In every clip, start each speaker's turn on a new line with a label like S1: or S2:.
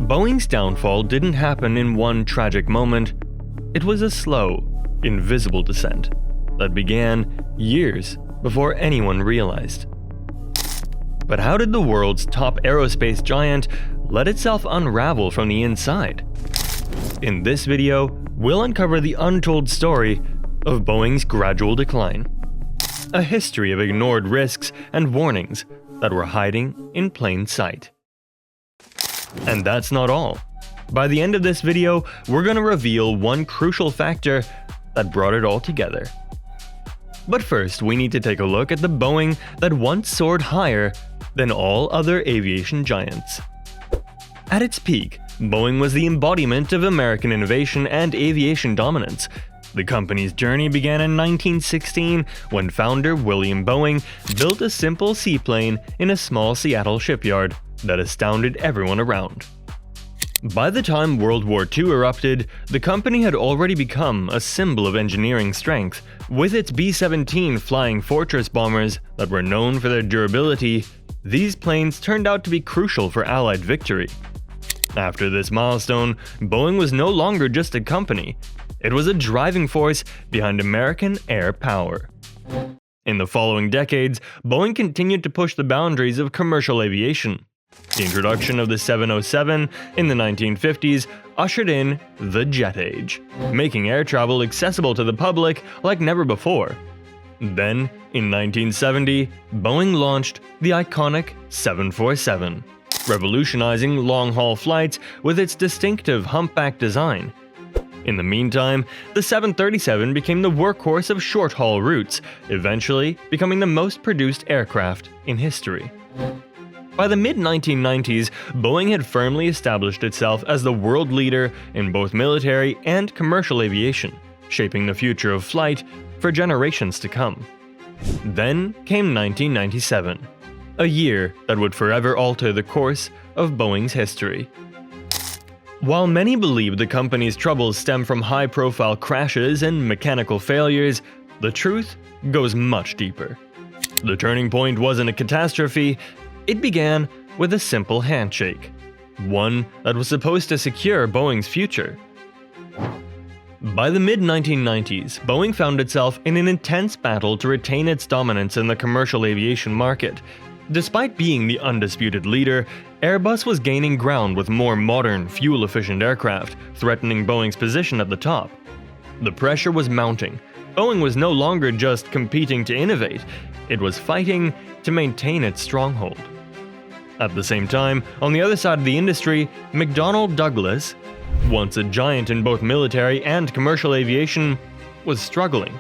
S1: Boeing's downfall didn't happen in one tragic moment. It was a slow, invisible descent that began years before anyone realized. But how did the world's top aerospace giant let itself unravel from the inside? In this video, we'll uncover the untold story of Boeing's gradual decline. A history of ignored risks and warnings that were hiding in plain sight. And that's not all. By the end of this video, we're going to reveal one crucial factor that brought it all together. But first, we need to take a look at the Boeing that once soared higher than all other aviation giants. At its peak, Boeing was the embodiment of American innovation and aviation dominance. The company's journey began in 1916 when founder William Boeing built a simple seaplane in a small Seattle shipyard that astounded everyone around. By the time World War II erupted, the company had already become a symbol of engineering strength, with its B-17 Flying Fortress bombers that were known for their durability. These planes turned out to be crucial for Allied victory. After this milestone, Boeing was no longer just a company. It was a driving force behind American air power. In the following decades, Boeing continued to push the boundaries of commercial aviation. The introduction of the 707 in the 1950s ushered in the jet age, making air travel accessible to the public like never before. Then, in 1970, Boeing launched the iconic 747, revolutionizing long-haul flights with its distinctive humpback design. In the meantime, the 737 became the workhorse of short-haul routes, eventually becoming the most produced aircraft in history. By the mid-1990s, Boeing had firmly established itself as the world leader in both military and commercial aviation, shaping the future of flight for generations to come. Then came 1997, a year that would forever alter the course of Boeing's history. While many believe the company's troubles stem from high-profile crashes and mechanical failures, the truth goes much deeper. The turning point wasn't a catastrophe. It began with a simple handshake, one that was supposed to secure Boeing's future. By the mid-1990s, Boeing found itself in an intense battle to retain its dominance in the commercial aviation market. Despite being the undisputed leader, Airbus was gaining ground with more modern, fuel-efficient aircraft, threatening Boeing's position at the top. The pressure was mounting. Boeing was no longer just competing to innovate, it was fighting to maintain its stronghold. At the same time, on the other side of the industry, McDonnell Douglas, once a giant in both military and commercial aviation, was struggling.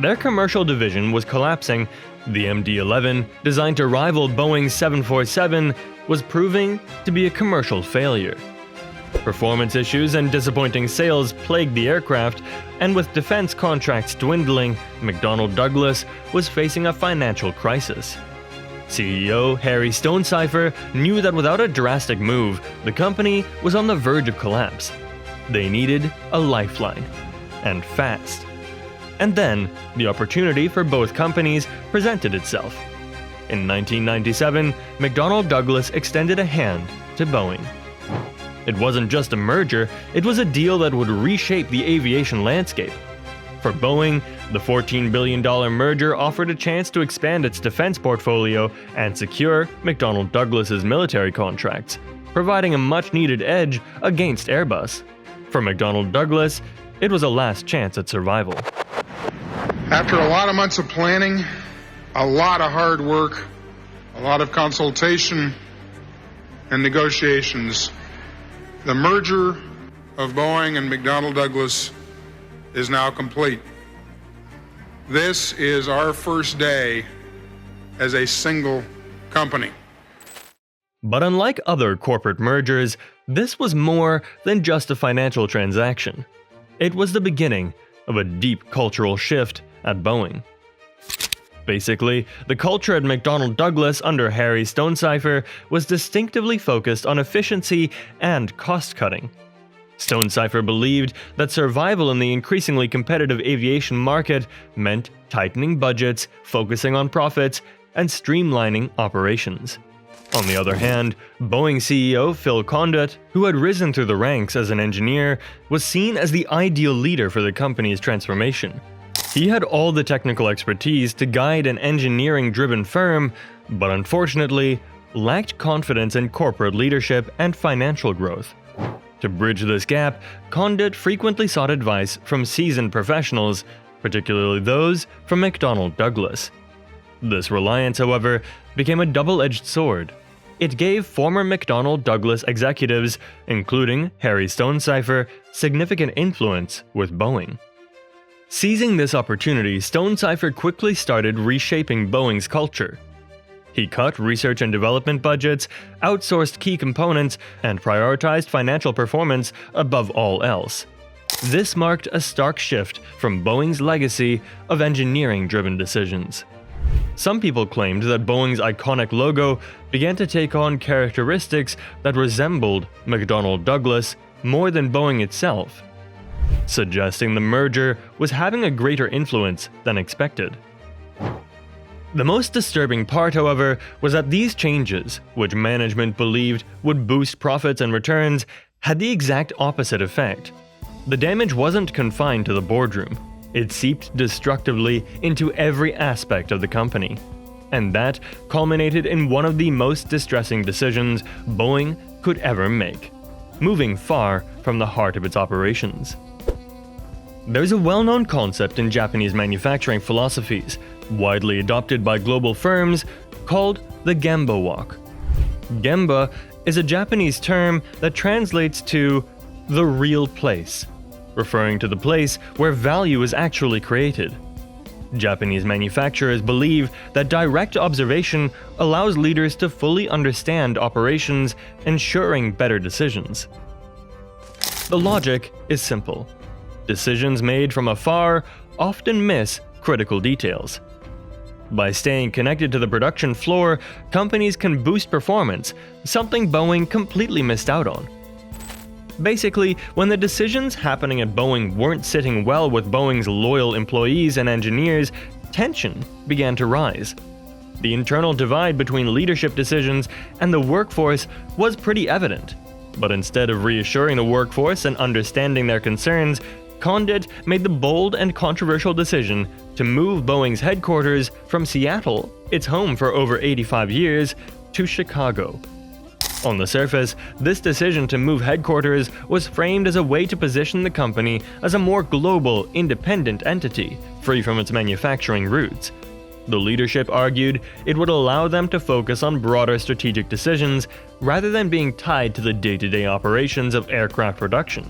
S1: Their commercial division was collapsing. The MD-11, designed to rival Boeing's 747, was proving to be a commercial failure. Performance issues and disappointing sales plagued the aircraft, and with defense contracts dwindling, McDonnell Douglas was facing a financial crisis. CEO Harry Stonecipher knew that without a drastic move, the company was on the verge of collapse. They needed a lifeline, and fast. And then, the opportunity for both companies presented itself. In 1997, McDonnell Douglas extended a hand to Boeing. It wasn't just a merger, it was a deal that would reshape the aviation landscape. For Boeing, the $14 billion merger offered a chance to expand its defense portfolio and secure McDonnell Douglas's military contracts, providing a much-needed edge against Airbus. For McDonnell Douglas, it was a last chance at survival.
S2: After a lot of months of planning, a lot of hard work, a lot of consultation and negotiations, the merger of Boeing and McDonnell Douglas is now complete. This is our first day as a single company.
S1: But unlike other corporate mergers, this was more than just a financial transaction. It was the beginning of a deep cultural shift at Boeing. Basically, the culture at McDonnell Douglas under Harry Stonecipher was distinctively focused on efficiency and cost-cutting. Stonecipher believed that survival in the increasingly competitive aviation market meant tightening budgets, focusing on profits, and streamlining operations. On the other hand, Boeing CEO Phil Condit, who had risen through the ranks as an engineer, was seen as the ideal leader for the company's transformation. He had all the technical expertise to guide an engineering-driven firm, but unfortunately, lacked confidence in corporate leadership and financial growth. To bridge this gap, Condit frequently sought advice from seasoned professionals, particularly those from McDonnell Douglas. This reliance, however, became a double-edged sword. It gave former McDonnell Douglas executives, including Harry Stonecipher, significant influence with Boeing. Seizing this opportunity, Stonecipher quickly started reshaping Boeing's culture. He cut research and development budgets, outsourced key components, and prioritized financial performance above all else. This marked a stark shift from Boeing's legacy of engineering-driven decisions. Some people claimed that Boeing's iconic logo began to take on characteristics that resembled McDonnell Douglas more than Boeing itself, suggesting the merger was having a greater influence than expected. The most disturbing part, however, was that these changes, which management believed would boost profits and returns, had the exact opposite effect. The damage wasn't confined to the boardroom. It seeped destructively into every aspect of the company. And that culminated in one of the most distressing decisions Boeing could ever make, moving far from the heart of its operations. There's a well-known concept in Japanese manufacturing philosophies, widely adopted by global firms, called the Gemba Walk. Gemba is a Japanese term that translates to the real place, referring to the place where value is actually created. Japanese manufacturers believe that direct observation allows leaders to fully understand operations, ensuring better decisions. The logic is simple. Decisions made from afar often miss critical details. By staying connected to the production floor, companies can boost performance, something Boeing completely missed out on. Basically, when the decisions happening at Boeing weren't sitting well with Boeing's loyal employees and engineers, tension began to rise. The internal divide between leadership decisions and the workforce was pretty evident. But instead of reassuring the workforce and understanding their concerns, Condit made the bold and controversial decision to move Boeing's headquarters from Seattle, its home for over 85 years, to Chicago. On the surface, this decision to move headquarters was framed as a way to position the company as a more global, independent entity, free from its manufacturing roots. The leadership argued it would allow them to focus on broader strategic decisions rather than being tied to the day-to-day operations of aircraft production.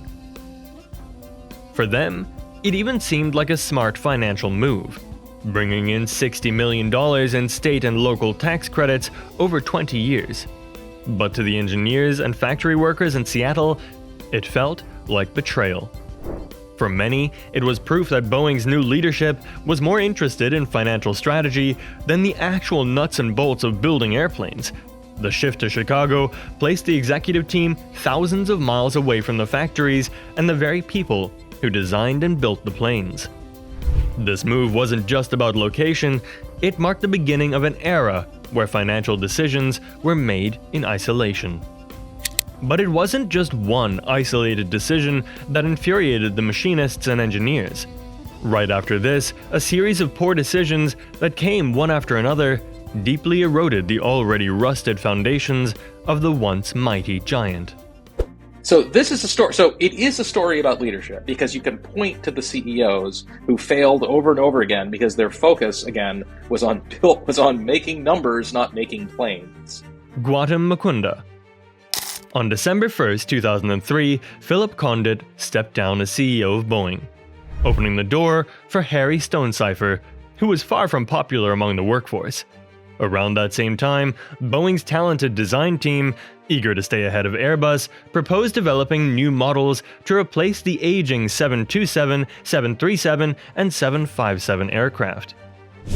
S1: For them, it even seemed like a smart financial move, bringing in $60 million in state and local tax credits over 20 years. But to the engineers and factory workers in Seattle, it felt like betrayal. For many, it was proof that Boeing's new leadership was more interested in financial strategy than the actual nuts and bolts of building airplanes. The shift to Chicago placed the executive team thousands of miles away from the factories and the very people who designed and built the planes. This move wasn't just about location, it marked the beginning of an era where financial decisions were made in isolation. But it wasn't just one isolated decision that infuriated the machinists and engineers. Right after this, a series of poor decisions that came one after another deeply eroded the already rusted foundations of the once mighty giant.
S3: So this is a story. So it is a story about leadership because you can point to the CEOs who failed over and over again because their focus again was on making numbers, not making planes.
S1: Gautam Mukunda. On December 1st, 2003, Philip Condit stepped down as CEO of Boeing, opening the door for Harry Stonecipher, who was far from popular among the workforce. Around that same time, Boeing's talented design team, eager to stay ahead of Airbus, proposed developing new models to replace the aging 727, 737, and 757 aircraft.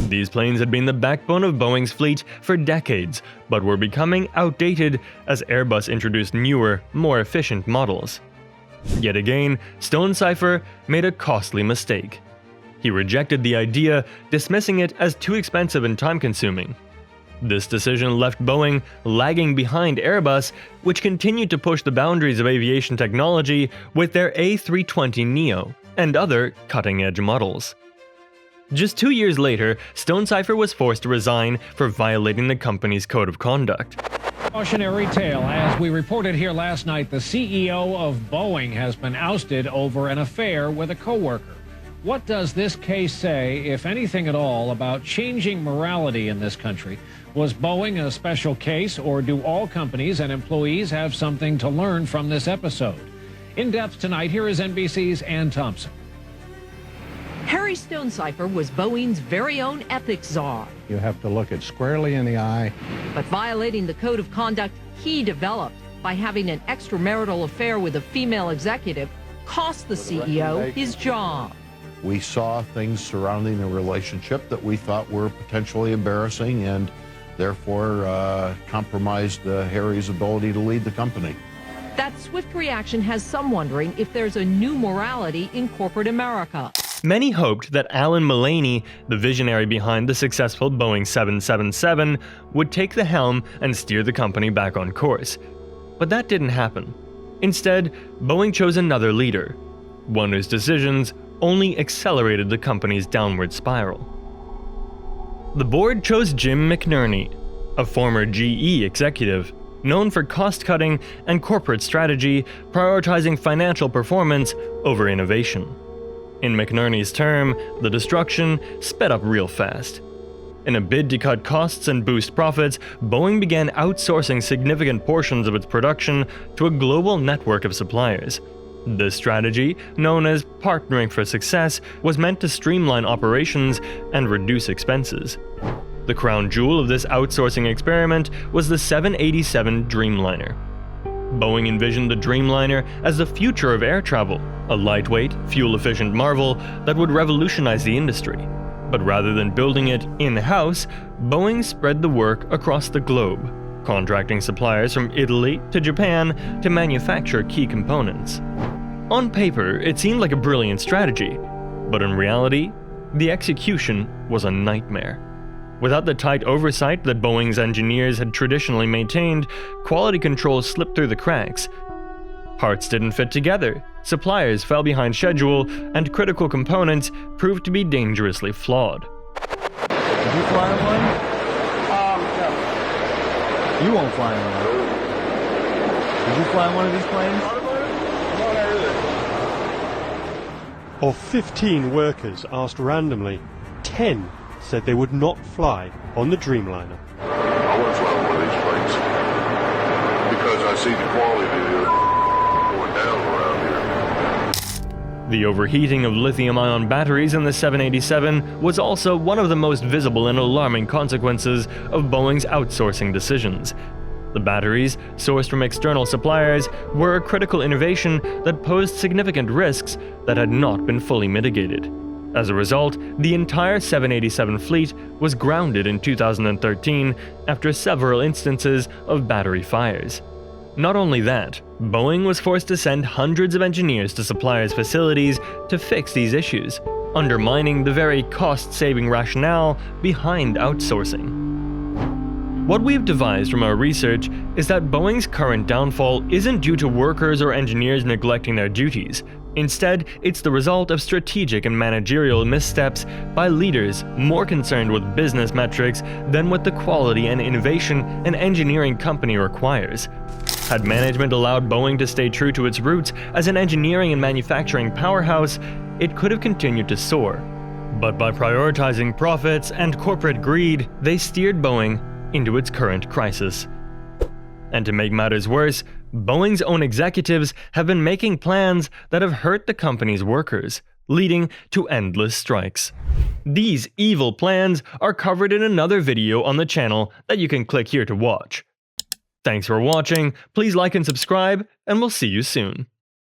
S1: These planes had been the backbone of Boeing's fleet for decades, but were becoming outdated as Airbus introduced newer, more efficient models. Yet again, Stonecipher made a costly mistake. He rejected the idea, dismissing it as too expensive and time-consuming. This decision left Boeing lagging behind Airbus, which continued to push the boundaries of aviation technology with their A320neo and other cutting-edge models. Just 2 years later, Stonecipher was forced to resign for violating the company's code of conduct.
S4: Cautionary tale. As we reported here last night, the CEO of Boeing has been ousted over an affair with a coworker. What does this case say, if anything at all, about changing morality in this country? Was Boeing a special case, or do all companies and employees have something to learn from this episode? In depth tonight, here is NBC's Ann Thompson.
S5: Harry Stonecipher was Boeing's very own ethics czar.
S6: You have to look it squarely in the eye.
S5: But violating the code of conduct he developed by having an extramarital affair with a female executive cost the CEO his job.
S6: We saw things surrounding the relationship that we thought were potentially embarrassing and therefore compromised Harry's ability to lead the company.
S5: That swift reaction has some wondering if there's a new morality in corporate America.
S1: Many hoped that Alan Mullaney, the visionary behind the successful Boeing 777, would take the helm and steer the company back on course. But that didn't happen. Instead, Boeing chose another leader, one whose decisions only accelerated the company's downward spiral. The board chose Jim McNerney, a former GE executive, known for cost-cutting and corporate strategy, prioritizing financial performance over innovation. In McNerney's term, the destruction sped up real fast. In a bid to cut costs and boost profits, Boeing began outsourcing significant portions of its production to a global network of suppliers. This strategy, known as Partnering for Success, was meant to streamline operations and reduce expenses. The crown jewel of this outsourcing experiment was the 787 Dreamliner. Boeing envisioned the Dreamliner as the future of air travel, a lightweight, fuel-efficient marvel that would revolutionize the industry. But rather than building it in-house, Boeing spread the work across the globe, contracting suppliers from Italy to Japan to manufacture key components. On paper, it seemed like a brilliant strategy, but in reality, the execution was a nightmare. Without the tight oversight that Boeing's engineers had traditionally maintained, quality control slipped through the cracks. Parts didn't fit together, suppliers fell behind schedule, and critical components proved to be dangerously flawed.
S7: Did you fly one? No. You won't fly one. Did you fly one of these planes?
S2: No, not really.
S8: Of 15 workers asked randomly, 10 said they would not fly on the Dreamliner.
S9: I wouldn't fly one of these planes because I see the quality going down around here.
S1: The overheating of lithium-ion batteries in the 787 was also one of the most visible and alarming consequences of Boeing's outsourcing decisions. The batteries, sourced from external suppliers, were a critical innovation that posed significant risks that had not been fully mitigated. As a result, the entire 787 fleet was grounded in 2013 after several instances of battery fires. Not only that, Boeing was forced to send hundreds of engineers to suppliers' facilities to fix these issues, undermining the very cost-saving rationale behind outsourcing. What we've devised from our research is that Boeing's current downfall isn't due to workers or engineers neglecting their duties. Instead, it's the result of strategic and managerial missteps by leaders more concerned with business metrics than with the quality and innovation an engineering company requires. Had management allowed Boeing to stay true to its roots as an engineering and manufacturing powerhouse, it could have continued to soar. But by prioritizing profits and corporate greed, they steered Boeing into its current crisis. And to make matters worse, Boeing's own executives have been making plans that have hurt the company's workers, leading to endless strikes. These evil plans are covered in another video on the channel that you can click here to watch. Thanks for watching, please like and subscribe, and we'll see you soon.